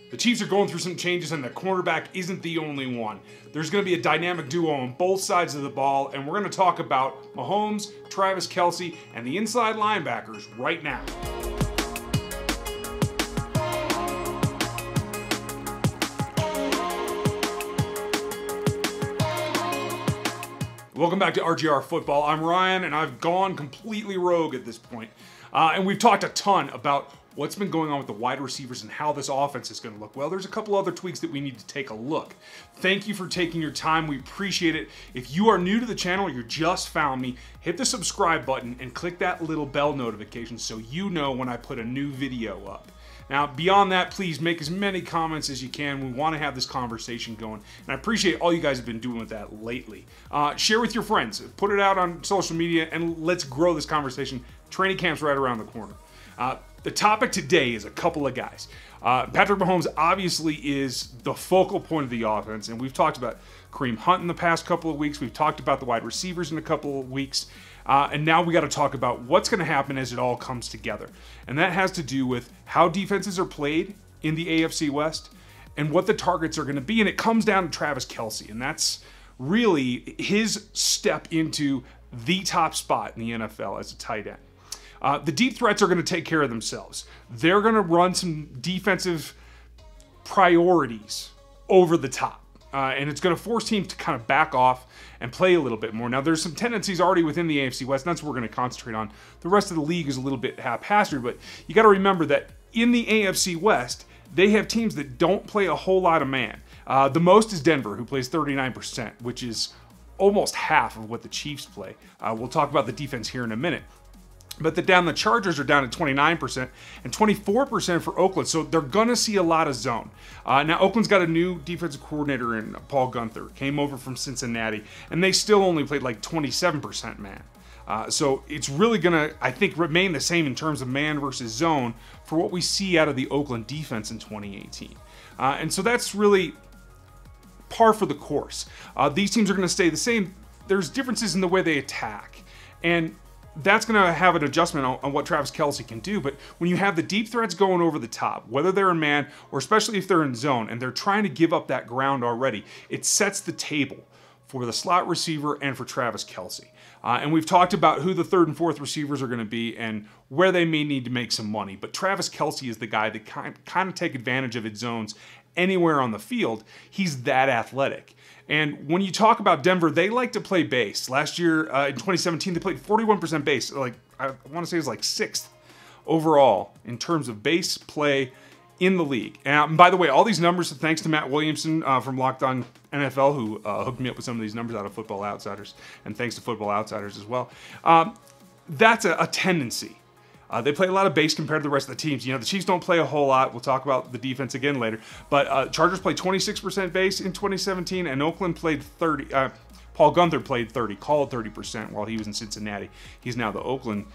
The Chiefs are going through some changes, and the cornerback isn't the only one. There's going to be a dynamic duo on both sides of the ball, and we're going to talk about Mahomes, Travis Kelce, and the inside linebackers right now. Welcome back to RGR Football. I'm Ryan, and I've gone completely rogue at this point. And we've talked a ton about what's been going on with the wide receivers and how this offense is going to look. Well, there's a couple other tweaks that we need to take a look. Thank you for taking your time. We appreciate it. If you are new to the channel, you just found me, hit the subscribe button and click that little bell notification so you know when I put a new video up. Now, beyond that, please make as many comments as you can. We want to have this conversation going, and I appreciate all you guys have been doing with that lately. Share with your friends, put it out on social media, and let's grow this conversation. Training camp's right around the corner. The topic today is a couple of guys. Patrick Mahomes obviously is the focal point of the offense, and we've talked about Kareem Hunt in the past couple of weeks. We've talked about the wide receivers in a couple of weeks. And now we got to talk about what's going to happen as it all comes together. And that has to do with how defenses are played in the AFC West and what the targets are going to be. And it comes down to Travis Kelce. And that's really his step into the top spot in the NFL as a tight end. The deep threats are going to take care of themselves. They're going to run some defensive priorities over the top. And it's going to force teams to kind of back off and play a little bit more. Now, there's some tendencies already within the AFC West, and that's what we're going to concentrate on. The rest of the league is a little bit haphazard, but you got to remember that in the AFC West, they have teams that don't play a whole lot of man. The most is Denver, who plays 39%, which is almost half of what the Chiefs play. We'll talk about the defense here in a minute. But the Chargers are down at 29% and 24% for Oakland, so they're going to see a lot of zone. Now, Oakland's got a new defensive coordinator in Paul Guenther, came over from Cincinnati, and they still only played like 27% man. So it's really going to, I think, remain the same in terms of man versus zone for what we see out of the Oakland defense in 2018. And so that's really par for the course. These teams are going to stay the same. There's differences in the way they attack, and that's going to have an adjustment on what Travis Kelce can do. But when you have the deep threats going over the top, whether they're in man or especially if they're in zone and they're trying to give up that ground already, it sets the table for the slot receiver and for Travis Kelce. And we've talked about who the third and fourth receivers are going to be and where they may need to make some money. But Travis Kelce is the guy that kind of take advantage of his zones anywhere on the field. He's that athletic. And when you talk about Denver, they like to play base. Last year, in 2017, they played 41% base. Like, I want to say it was like 6th overall in terms of base play in the league. And by the way, all these numbers are thanks to Matt Williamson from Locked On NFL, who hooked me up with some of these numbers out of Football Outsiders, and thanks to Football Outsiders as well. That's a tendency. They play a lot of base compared to the rest of the teams. You know, the Chiefs don't play a whole lot. We'll talk about the defense again later. But Chargers played 26% base in 2017, and Oakland played 30. Paul Guenther played 30, called 30% while he was in Cincinnati. He's now the Oakland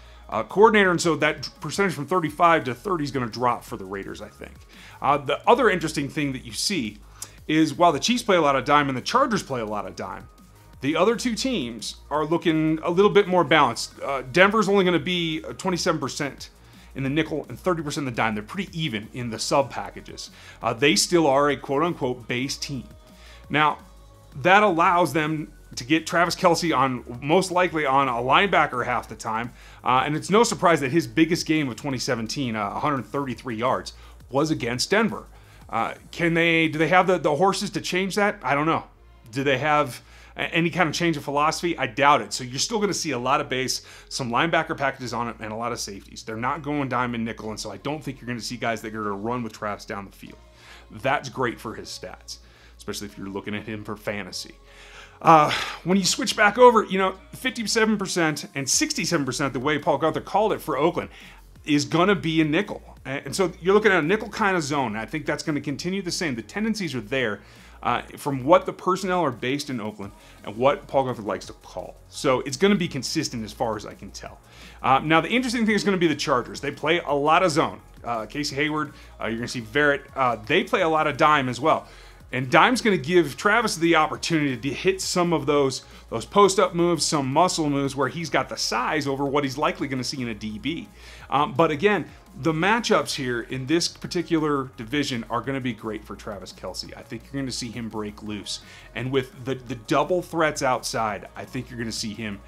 coordinator, and so that percentage from 35 to 30 is going to drop for the Raiders, I think. The other interesting thing that you see is while the Chiefs play a lot of dime and the Chargers play a lot of dime, the other two teams are looking a little bit more balanced. Denver's only going to be 27% in the nickel and 30% in the dime. They're pretty even in the sub packages. They still are a quote-unquote base team. Now, that allows them to get Travis Kelce on, most likely on a linebacker half the time. And it's no surprise that his biggest game of 2017, 133 yards, was against Denver. Do they have the horses to change that? I don't know. Do they have any kind of change of philosophy? I doubt it. So you're still going to see a lot of base, some linebacker packages on it, and a lot of safeties. They're not going dime and nickel, and so I don't think you're going to see guys that are going to run with Travis down the field. That's great for his stats, especially if you're looking at him for fantasy. When you switch back over, you know, 57% and 67%, the way Paul Guenther called it for Oakland, is going to be a nickel. And so you're looking at a nickel kind of zone. I think that's going to continue the same. The tendencies are there. From what the personnel are based in Oakland and what Paul Guenther likes to call. So it's going to be consistent as far as I can tell. Now, the interesting thing is going to be the Chargers. They play a lot of zone. Casey Hayward, you're going to see Verrett. They play a lot of dime as well. And dime's going to give Travis the opportunity to hit some of those post-up moves, some muscle moves where he's got the size over what he's likely going to see in a DB. But again, the matchups here in this particular division are going to be great for Travis Kelce. I think you're going to see him break loose. And with the double threats outside, I think you're going to see him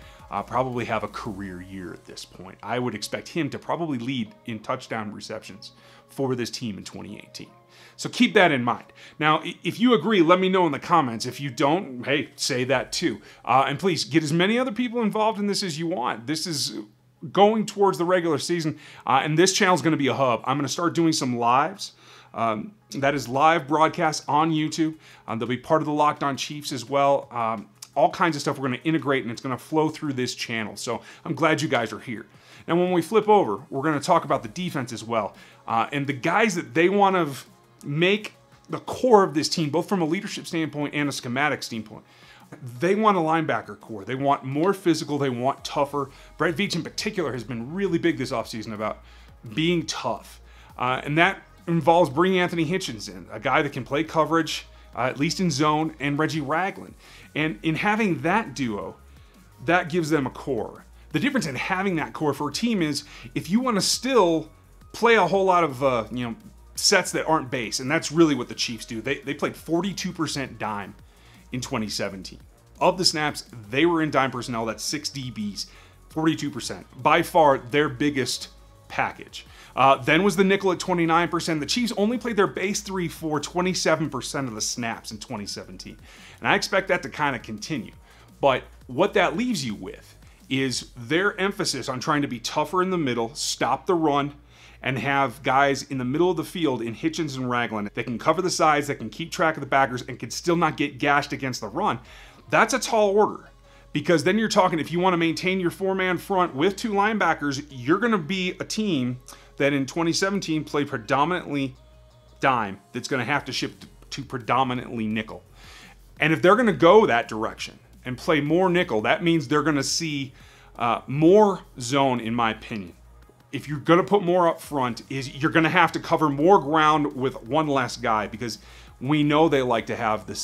probably have a career year at this point. I would expect him to probably lead in touchdown receptions for this team in 2018. So keep that in mind. Now, if you agree, let me know in the comments. If you don't, hey, say that too. And please, get as many other people involved in this as you want. This is going towards the regular season, and this channel is going to be a hub. I'm going to start doing some lives. That is live broadcasts on YouTube. They'll be part of the Locked On Chiefs as well. All kinds of stuff we're going to integrate, and it's going to flow through this channel. So I'm glad you guys are here. Now, when we flip over, we're going to talk about the defense as well. And the guys that they want to make the core of this team, both from a leadership standpoint and a schematic standpoint. They want a linebacker core. They want more physical. They want tougher. Brett Veach in particular has been really big this offseason about being tough. And that involves bringing Anthony Hitchens in, a guy that can play coverage, at least in zone, and Reggie Ragland. And in having that duo, that gives them a core. The difference in having that core for a team is if you want to still play a whole lot of, sets that aren't base, and that's really what the Chiefs do. They played 42% dime in 2017. Of the snaps, they were in dime personnel. That's 6 DBs, 42%. By far their biggest package. Then was the nickel at 29%. The Chiefs only played their base 3-4 27% of the snaps in 2017. And I expect that to kind of continue. But what that leaves you with is their emphasis on trying to be tougher in the middle, stop the run, and have guys in the middle of the field in Hitchens and Ragland that can cover the sides, that can keep track of the backers, and can still not get gashed against the run. That's a tall order. Because then you're talking, if you want to maintain your 4-man front with 2 linebackers, you're going to be a team that in 2017 played predominantly dime that's going to have to shift to predominantly nickel. And if they're going to go that direction and play more nickel, that means they're going to see more zone, in my opinion. If you're going to put more up front, you're going to have to cover more ground with one less guy, because we know they like to have the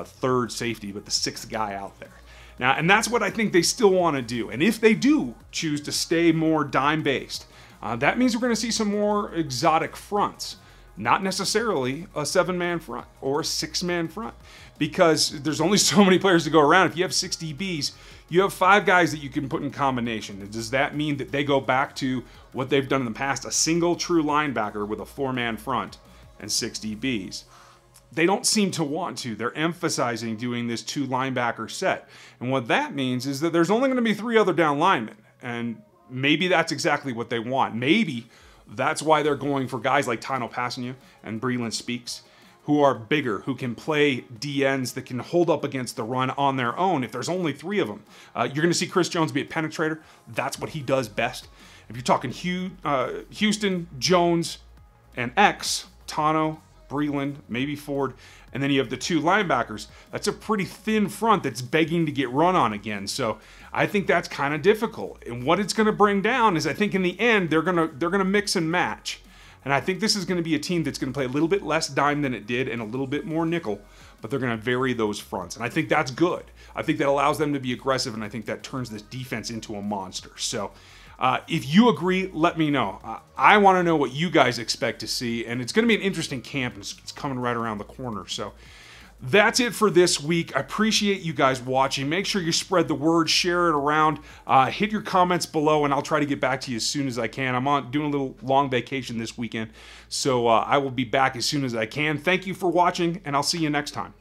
third safety, but the 6th guy out there. Now, and that's what I think they still want to do. And if they do choose to stay more dime-based, that means we're going to see some more exotic fronts. Not necessarily a 7-man front or a 6-man front, because there's only so many players to go around. If you have 6 DBs, you have 5 guys that you can put in combination. And does that mean that they go back to what they've done in the past, a single true linebacker with a 4-man front and 6 DBs? They don't seem to want to. They're emphasizing doing this 2 linebacker set. And what that means is that there's only going to be 3 other down linemen. And maybe that's exactly what they want. Maybe that's why they're going for guys like Tino Passanio and Breland Speaks, who are bigger, who can play DNs that can hold up against the run on their own if there's only 3 of them. You're going to see Chris Jones be a penetrator. That's what he does best. If you're talking Houston, Jones, and X, Tano, Breland, maybe Ford, and then you have the 2 linebackers. That's a pretty thin front that's begging to get run on again. So I think that's kind of difficult. And what it's going to bring down is, I think in the end they're gonna mix and match. And I think this is going to be a team that's going to play a little bit less dime than it did and a little bit more nickel, but they're going to vary those fronts. And I think that's good. I think that allows them to be aggressive, and I think that turns this defense into a monster. So if you agree, let me know. I want to know what you guys expect to see, and it's going to be an interesting camp, and it's coming right around the corner. So that's it for this week. I appreciate you guys watching. Make sure you spread the word, share it around, hit your comments below, and I'll try to get back to you as soon as I can. I'm doing a little long vacation this weekend, so I will be back as soon as I can. Thank you for watching, and I'll see you next time.